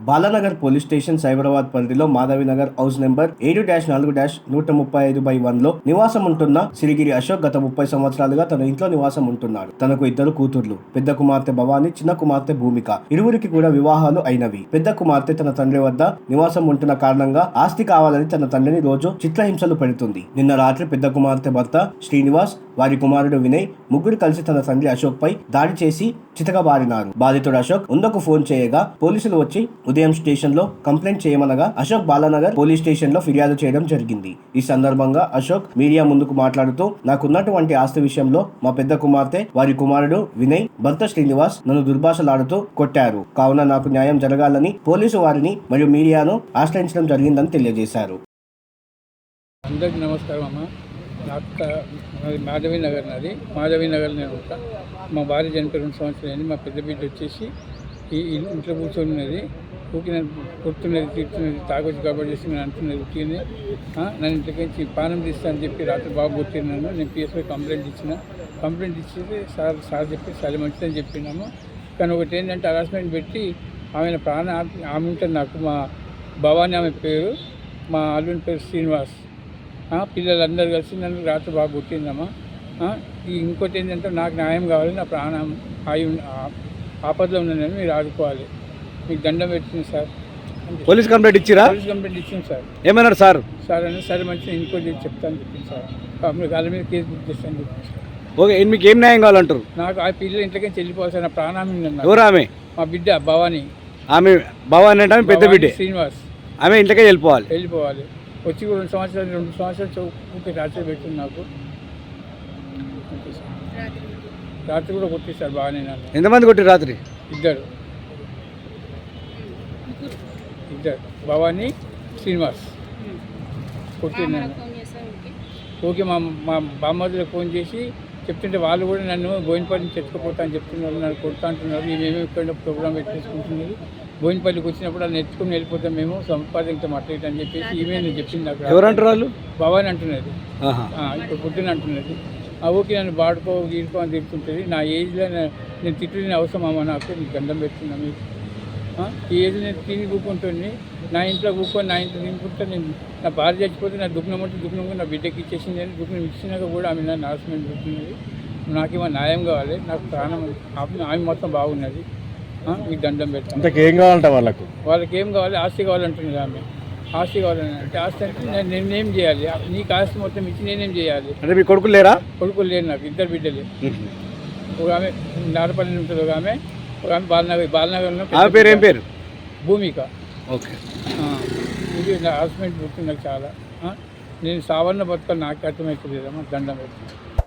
Balanagar police station Cyberabad పరిధిలో మాధవినగర్ house number 7-4-135 లో నివాసం ఉంటున్న సిరిగిరి అశోక్ గత 30 సంవత్సరాలుగా తన ఇంట్లో నివాసం ఉంటున్నాడు. తనకు 2 కూతుర్లు, పెద్ద కుమార్తె భవాని, చిన్న కుమార్తె భూమిక. ఇరువురికి కూడా వివాహాలు అయినవి. పెద్ద కుమార్తె తన తండ్రి వద్ద నివాసం ఉంటున్న కారణంగా ఆస్తి కావాలని తన తండ్రిని రోజు చిత్రహింసలు పెడుతుంది. నిన్న రాత్రి పెద్ద కుమార్తె భర్త శ్రీనివాస్, వారి కుమారుడు వినయ్ ముగ్గురు కలిసి తన తండ్రి అశోక్ పై దాడి చేసి చితకబారినారు. బాధితుడు అశోక్ ముందుకు ఫోన్ చేయగా పోలీసులు వచ్చి ఉదయం స్టేషన్ లో కంప్లైంట్ చేయమనగా అశోక్ బాలానగర్ పోలీస్ స్టేషన్ లో ఫిర్యాదు చేయడం జరిగింది. ఈ సందర్భంగా అశోక్ మీడియా ముందుకు మాట్లాడుతూ, నాకున్నటువంటి ఆస్తి విషయంలో మా పెద్ద కుమార్తె, వారి కుమారుడు వినయ్, భర్త శ్రీనివాస్ నన్ను దుర్భాషలాడుతూ కొట్టారు. కావున నాకు న్యాయం జరగాలని పోలీసు వారిని మరియు మీడియాను ఆశ్రయించడం జరిగిందని తెలియజేశారు. అందరికీ నమస్కారం అమ్మ. మాధవినగర్ నాది. మాధవినగర్ నేను ఉంటా. మా భార్య చనిపోయి 2 సంవత్సరాలు అయింది. మా పెద్ద బిడ్డ వచ్చేసి ఈ ఇంట్లో కూర్చొని ఉన్నది. ఊకి నన్ను కొడుతున్నది, తిడుతున్నది, తాగొచ్చి కాబట్టి చేసి నేను అంటున్నది ఉట్టింది. నన్ను ఇంటికి పానం తీస్తా అని చెప్పి రాత్రి బాగా కొట్టినాను. నేను పిఎస్ఐ కంప్లైంట్ ఇచ్చేది సార్ చెప్పి చాలా మంచిదని చెప్పినాము. కానీ ఒకటి ఏంటంటే హరాస్మెంట్ పెట్టి ఆమె ఆమె ఉంటుంది నాకు. మా భవాని ఆమె పేరు, మా అల్లుని పేరు శ్రీనివాస్. పిల్లలందరూ కలిసి నన్ను రాత్రి బాగా కొట్టిందమ్మా. ఇంకోటి ఏంటంటే నాకు న్యాయం కావాలి, నా ప్రాణం ఆపదలో ఉన్నానని మీరు ఆదుకోవాలి. మీకు దండం పెట్టింది సార్. పోలీస్ కంప్లైంట్ ఇచ్చింది సార్. ఏమన్నారు సార్? అని సరే మంచిగా ఇంకోటి చెప్తాను చెప్పింది సార్. మీరు వాళ్ళ మీద కేసు బుక్ చేస్తాను చెప్పింది సార్. ఓకే, మీకు ఏం న్యాయం కావాలంటారు? నాకు ఆ పిల్లలు ఇంట్లోకి వెళ్ళిపోవాలి సార్. నా ప్రాణం ఎవరు ఆమె? మా బిడ్డ భవాని. ఆమె భవాని అంటే పెద్ద బిడ్డ శ్రీనివాస్. ఆమె ఇంట్లోకే వెళ్ళిపోవాలి. వచ్చి 2 సంవత్సరాలు ఊరికి రాత్రి పెట్టింది నాకు. రాత్రి కూడా కొట్టిస్తారు బాగానే. నన్ను ఎంతమంది కొట్టి రాత్రి? ఇద్దరు భవాని, శ్రీనివాస్ కొట్టింది నన్ను. ఓకే, మా బామ్మదులకు ఫోన్ చేసి చెప్తుంటే వాళ్ళు కూడా నన్ను బోయినపల్లి నుంచి ఎత్తుకుపోతా అని చెప్తున్నారు. నన్ను కొడుతా అంటున్నారు. మేమేమి ఇక్కడ ప్రోగ్రామ్ పెట్టేసుకుంటున్నారు. బోయినపల్లికి వచ్చినప్పుడు వాళ్ళు ఎత్తుకుని వెళ్ళిపోతాం, మేము సంపాదించడం అట్లా అని చెప్పేసి ఈమె నేను చెప్పింది. నాకు ఎవరంటారు వాళ్ళు? భవాని అంటున్నది. ఇప్పుడు పొద్దున అంటున్నది. ఓకే, నన్ను బాడుకో గీడుకో అని తిరుగుతుంటుంది. నా ఏజ్లో నేను తిట్టుని అవసరం అమ్మ, నాకు నీకు గండం పెడుతున్నా. మీకు ఈ ఏజ్ నేను తిని కూకుంటుంది. నా ఇంట్లో కూకొని నా ఇంట్లో తినుకుంటా. నేను నా భార్య చచ్చిపోతే నా దుఃఖం ఉంటే దుఃఖం నా బిడ్డకి ఇచ్చేసింది అని దుఃఖం ఇచ్చినాక కూడా ఆమె నన్ను నాశనం పెడుతున్నది. నాకేమో న్యాయం కావాలి, నాకు ప్రాణం. ఆమె మొత్తం బాగున్నది. మీకు దండం పెడతాను. ఏం కావాలంట వాళ్ళకి ఏం కావాలి? ఆస్తి కావాలంటున్నది ఆమె. ఆస్తి కావాలని అంటే ఆస్తి అంటే నేనేం చేయాలి? నీకు ఆస్తి మొత్తం ఇచ్చి నేనేం చేయాలి? అంటే మీ కొడుకులు లేరా? కొడుకులు లేరు నాకు, 2 బిడ్డలే. ఒక ఆమె నారపల్లి ఉంటుంది, ఒక ఆమె బాలనగర్లో. ఆమె పేరు ఏం పేరు? భూమిక. ఓకే, ఇది నా హస్బెండ్ పుట్టింది నాకు చాలా. నేను సావన్న బతుకలు నాకు అర్థమవుతుంది. దండం పెడుతున్నాను.